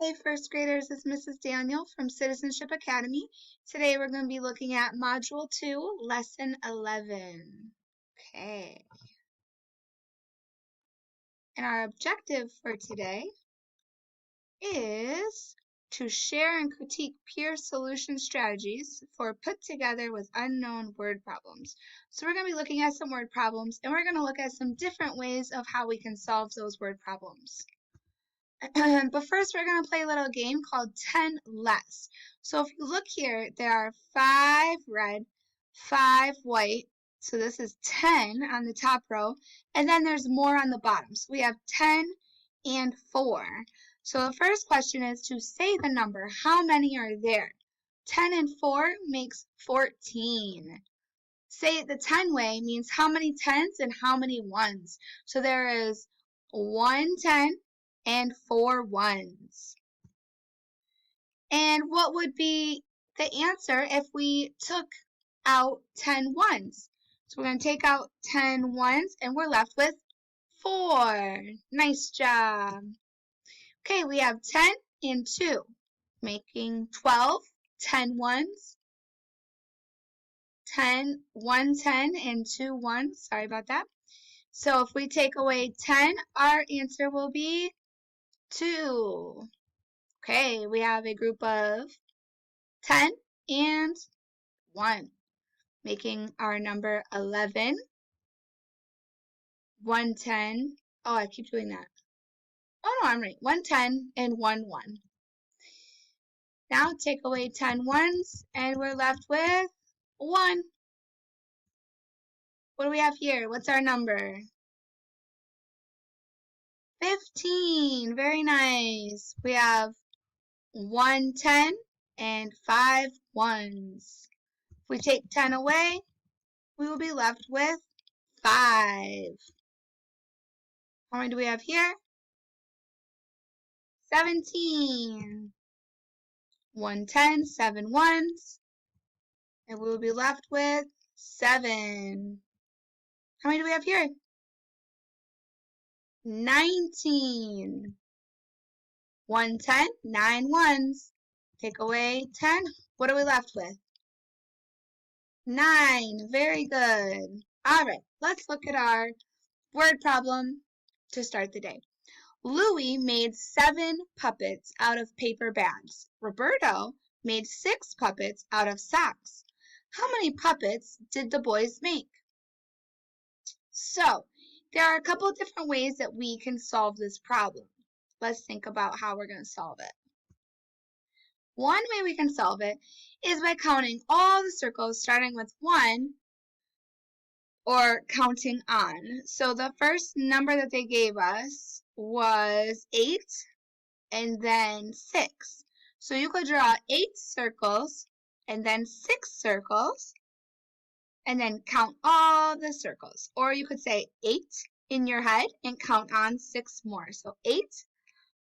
Hey first graders, it's Mrs. Daniel from Citizenship Academy. Today we're going to be looking at Module 2, Lesson 11. Okay. And our objective for today is to share and critique peer solution strategies for put together with unknown word problems. So we're going to be looking at some word problems and we're going to look at some different ways of how we can solve those word problems. But first, we're going to play a little game called 10 less. So if you look here, there are 5 red, 5 white. So this is 10 on the top row. And then there's more on the bottom. So we have 10 and 4. So the first question is to say the number. How many are there? 10 and 4 makes 14. Say it the 10 way means how many 10s and how many 1s. So there is 1 10 and 4 1s. And what would be the answer if we took out 10 1s? So we're going to take out 10 1s and we're left with 4. Nice job. Okay, we have 10 and 2, making 12, 10 1s, 1 10 and 2 1s. Sorry about that. So if we take away 10, our answer will be 2. Okay, we have a group of 10 and 1, making our number 11, 1 10. Oh, I keep doing that. Oh no, I'm right. 1 10 and 1 1. Now take away 10 1s and we're left with 1. What do we have here? What's our number? 15. Very nice. We have 1 10 and 5 1s. If we take 10 away, we will be left with 5. How many do we have here? 17. 1 10, 7 1s. And we will be left with 7. How many do we have here? 19. 1 10, 9 1s. Take away 10. What are we left with? 9. Very good. All right, let's look at our word problem to start the day. Louis made 7 puppets out of paper bags. Roberto made 6 puppets out of socks. How many puppets did the boys make? So, there are a couple of different ways that we can solve this problem. Let's think about how we're going to solve it. One way we can solve it is by counting all the circles starting with 1 or counting on. So the first number that they gave us was 8 and then 6. So you could draw 8 circles and then 6 circles and then count all the circles. Or you could say 8 in your head and count on 6 more. So 8,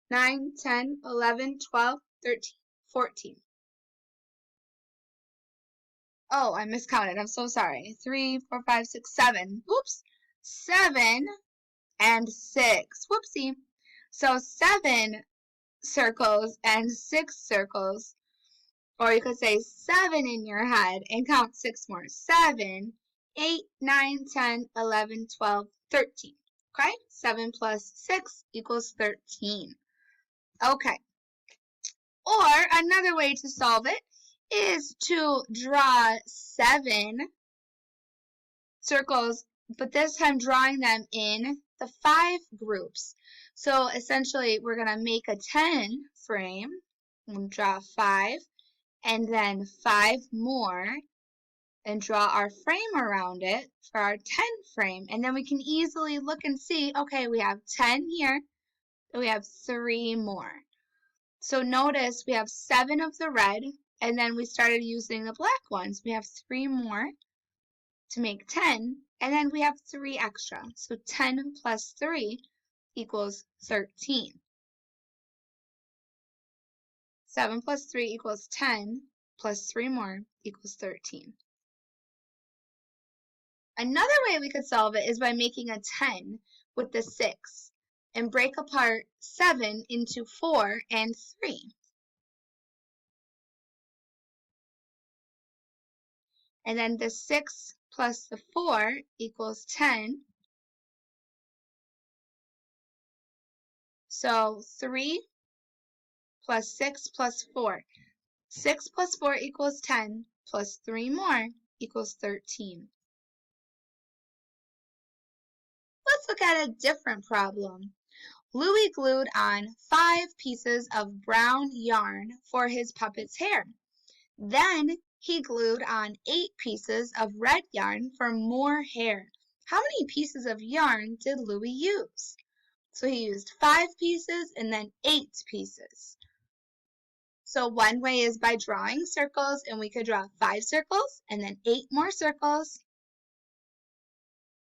9, 10, 11, 12, 13, 14. Oh, I miscounted. I'm so sorry. 3, 4, 5, 6, 7. Oops. 7 and 6. Whoopsie. So 7 circles and 6 circles. Or you could say 7 in your head and count 6 more. 7, 8, 9, 10, 11, 12, 13. Okay? 7 plus 6 equals 13. Okay. Or another way to solve it is to draw 7 circles, but this time drawing them in the 5 groups. So essentially, we're going to make a 10 frame. We'll draw 5, and then 5 more, and draw our frame around it for our 10 frame. And then we can easily look and see, okay, we have 10 here, and we have 3 more. So notice we have 7 of the red, and then we started using the black ones. We have 3 more to make 10, and then we have 3 extra. So 10 plus 3 equals 13. 7 plus 3 equals 10, plus 3 more equals 13. Another way we could solve it is by making a 10 with the 6. and break apart 7 into 4 and 3. And then the 6 plus the 4 equals 10. So 3 plus 6 plus 4. 6 plus 4 equals 10, plus 3 more equals 13. Let's look at a different problem. Louis glued on 5 pieces of brown yarn for his puppet's hair. Then he glued on 8 pieces of red yarn for more hair. How many pieces of yarn did Louis use? So he used 5 pieces and then 8 pieces. So one way is by drawing circles, and we could draw 5 circles and then 8 more circles.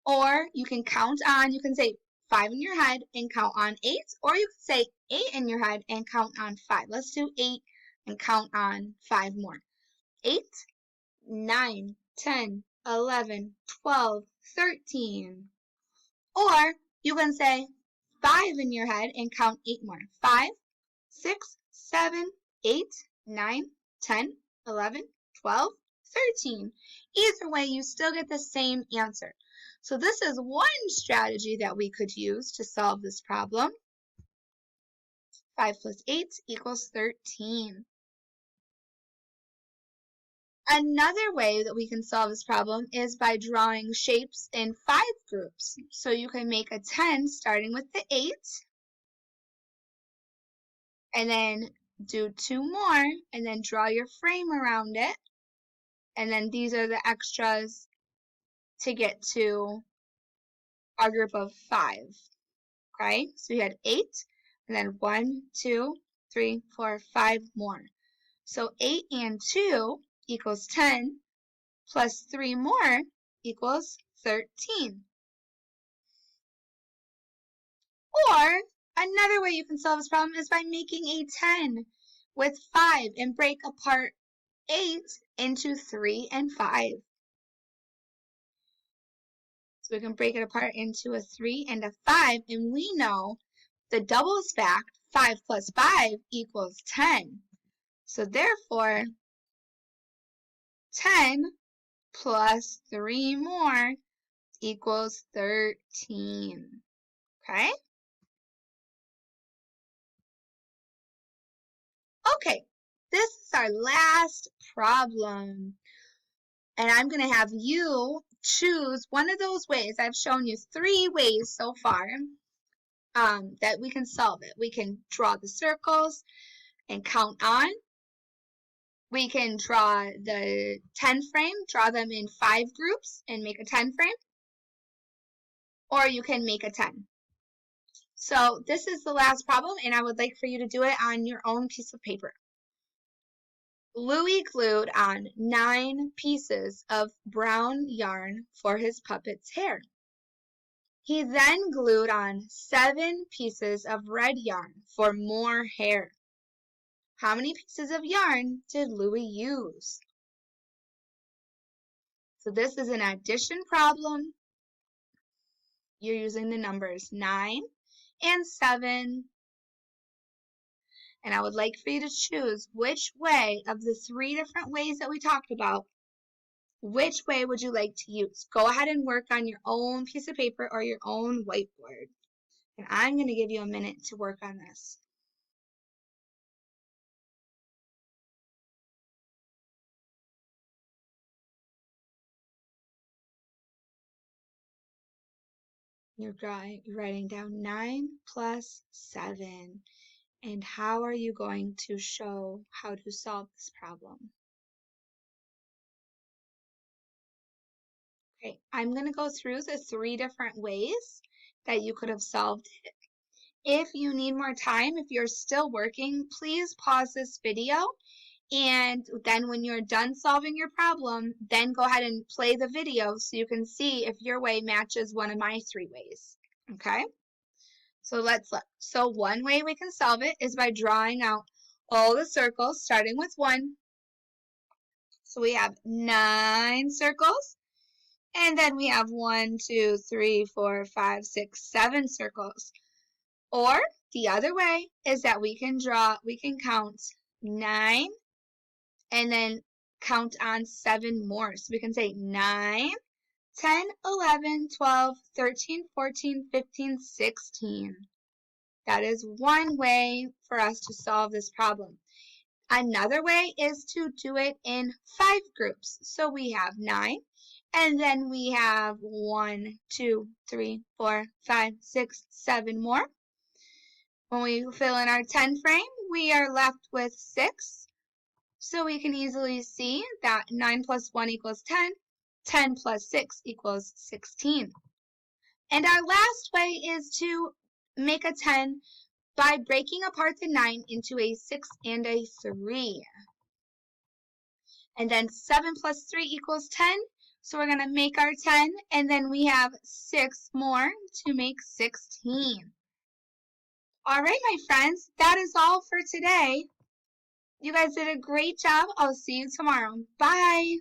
Or you can count on, you can say 5 in your head and count on 8, or you could say 8 in your head and count on 5. Let's do 8 and count on 5 more. 8, 9, 10, 11, 12, 13. Or you can say 5 in your head and count 8 more. 5, 6, 7, 8, 9, 10, 11, 12, 13. Either way, you still get the same answer. So this is one strategy that we could use to solve this problem. 5 plus 8 equals 13. Another way that we can solve this problem is by drawing shapes in 5 groups. So you can make a 10 starting with the 8, and then do 2 more, and then draw your frame around it. And then these are the extras to get to our group of 5. Okay, so we had 8, and then 1, 2, 3, 4, 5 more. So 8 and 2 equals 10, plus 3 more equals 13. Or another way you can solve this problem is by making a 10 with 5 and break apart 8 into 3 and 5. So we can break it apart into a 3 and a 5, and we know the doubles fact, 5 plus 5 equals 10. So therefore, 10 plus 3 more equals 13. Okay? Okay, this is our last problem. And I'm going to have you choose one of those ways. I've shown you 3 ways so far that we can solve it. We can draw the circles and count on. We can draw the 10 frame, draw them in 5 groups and make a 10 frame. Or you can make a 10. So this is the last problem, and I would like for you to do it on your own piece of paper. Louis glued on 9 pieces of brown yarn for his puppet's hair. He then glued on 7 pieces of red yarn for more hair. How many pieces of yarn did Louis use? So this is an addition problem. You're using the numbers 9 and 7. And I would like for you to choose which way of the 3 different ways that we talked about, which way would you like to use? Go ahead and work on your own piece of paper or your own whiteboard. And I'm going to give you a minute to work on this. You're writing down 9 plus 7. And how are you going to show how to solve this problem? Okay, I'm going to go through the 3 different ways that you could have solved it. If you need more time, if you're still working, please pause this video, and then when you're done solving your problem, then go ahead and play the video so you can see if your way matches one of my 3 ways. Okay? So let's look. So one way we can solve it is by drawing out all the circles, starting with 1. So we have 9 circles. And then we have 1, 2, 3, 4, 5, 6, 7 circles. Or the other way is that we can count 9 and then count on 7 more. So we can say 9, 10, 11, 12, 13, 14, 15, 16. That is one way for us to solve this problem. Another way is to do it in 5 groups. So we have 9, and then we have 1, 2, 3, 4, 5, 6, 7 more. When we fill in our 10 frame, we are left with 6. So we can easily see that 9 plus 1 equals 10, 10 plus 6 equals 16. And our last way is to make a 10 by breaking apart the 9 into a 6 and a 3. And then 7 plus 3 equals 10. So we're going to make our 10, and then we have 6 more to make 16. All right, my friends, that is all for today. You guys did a great job. I'll see you tomorrow. Bye.